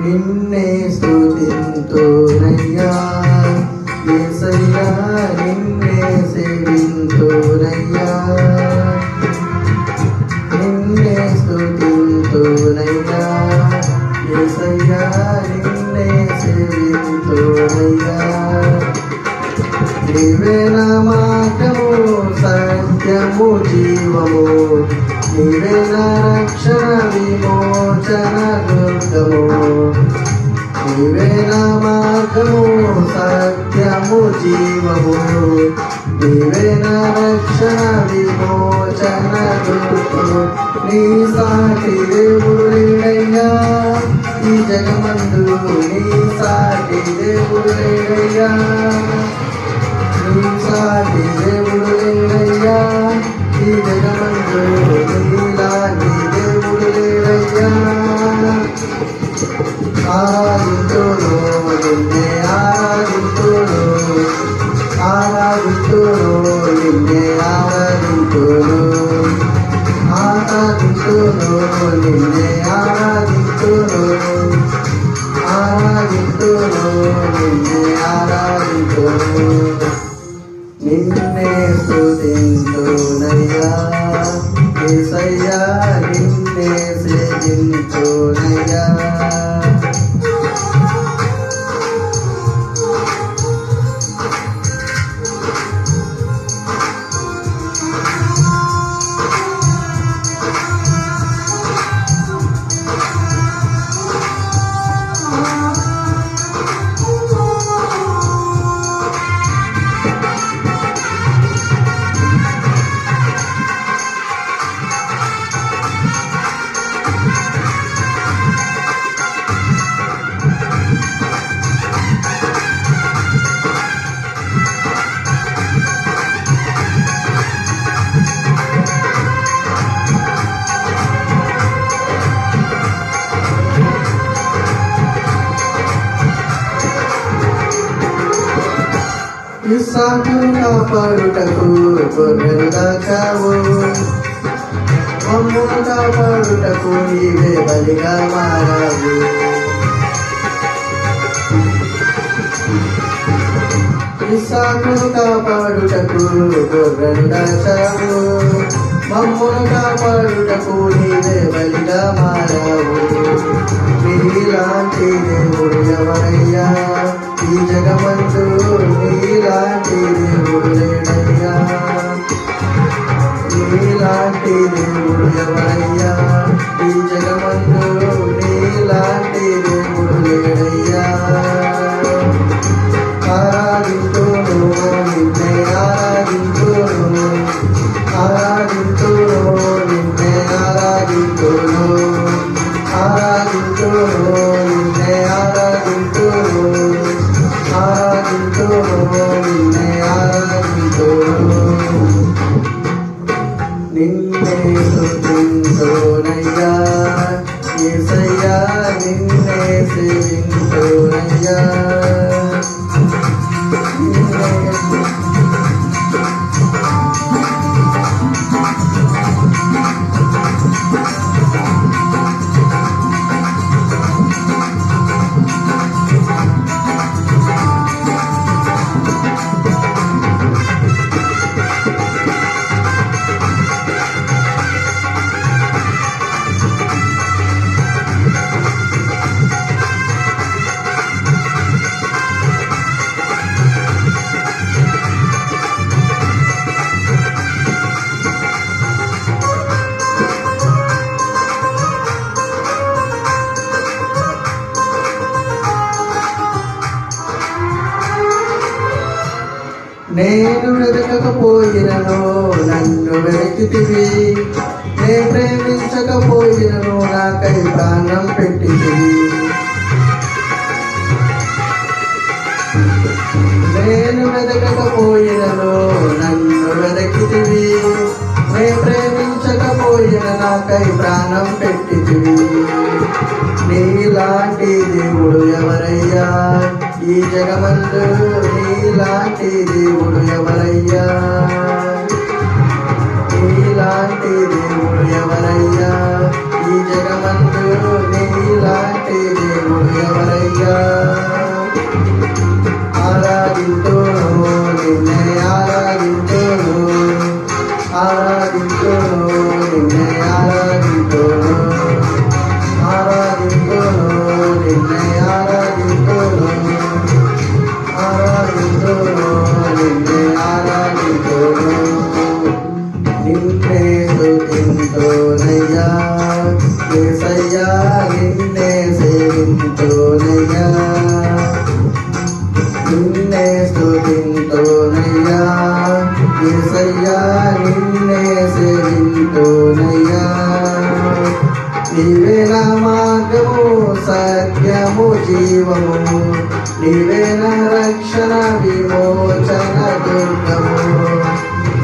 నిన్నే స్తుతింతునయ్యా యేసయ్యా నిన్నే సేవింతునయ్యా నిన్నే స్తుతింతునయ్యా యేసయ్యా నిన్నే సేవింతునయ్యా నీవే నా మార్గము సత్యము జీవము నీవే నా రక్షణ విమోచన దుర్గము నీవే నా మార్గము సత్యము జీవము నీవే నా రక్షణ విమోచన దుర్గము నీ సాటి దేవుడు లేడయ్యా ఈ జగమందు నీ సాటి దేవుడు లేడయ్యా నీ సాటి దేవుడు లేడయ్యా ఈ జగమందు నీలాంటి దేవుడు లేడయ్యా ఆరాధింతును నిన్నే ఆరాధింతును ఆరాధింతును నిన్నే ఆరాధింతును ఆరాధింతును నిన్నే ఆరాధింతును ఆరాధింతును నిన్నే ఆరాధింతును నిన్నే స్తుతింతునయ్యా యేసయ్యా నిన్నే సేవింతునయ్యా ఇస్సాకును కాపాడుటకు గొర్రెలు దాచావు మమ్మును కాపాడుటకు నీవే బలిగా మారావు ఇస్సాకును కాపాడుటకు గొర్రెలు దాచావు మమ్మును కాపాడుటకు నీవే బలిగా మారావు నీలాంటి దేవుడు ఎవరయ్యా ఈ జగమందు నీలాంటి దేవుడు లేడయ్యా నీలాంటి దేవుడు ఎవరయ్యా ఈ జగమందు నీలాంటి దేవుడు లేడయ్యా ఆరాధింతును నిన్నే ఆరాధింతును ఆరాధింతును నిన్నే ఆరాధింతును ఆరాధింతును నిన్నే ఆరాధింతును ఆరాధింతును నిన్నే ఆరాధింతును నిన్నే స్తుతింతునయ్యా యేసయ్యా నిన్నే సేవింతునయ్యా నేను వెతకకపోయినను నన్ను వెతికితివి నే ప్రేమించకపోయినను నాకై ప్రాణం పెట్టితివి నేను వెతకకపోయినను నన్ను వెతికితివి నే ప్రేమించకపోయిన నాకై ప్రాణం పెట్టితివి నీలాంటి దేవుడు ఎవరయ్యా ఈ జగమందు నీలాంటి దేవుడు ఎవరయ్యా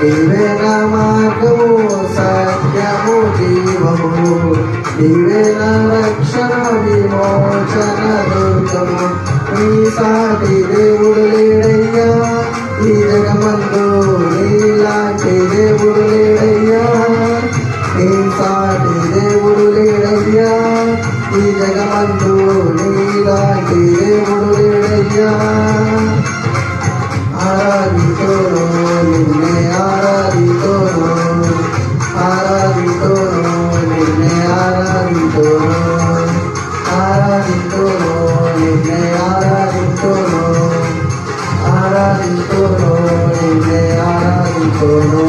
నీవే నా మార్గము సత్యము జీవము నీవే నా రక్షణ విమోచన దుర్గము నీ సాటి దేవుడు లేడయ్యా ఈ జగమందు నీలాంటి దేవుడు లేడయ్యా నీ సాటి దేవుడు లేడయ్యా ఈ జగమందు నీలాంటి దేవుడు లేడయ్యా ఆరాధితోను నిన్నే ఆరాధితోను ఆరాధితోను నిన్నే ఆరాధితోను ఆరాధితోను నిన్నే ఆరాధితోను ఆరాధితోను నిన్నే ఆరాధితోను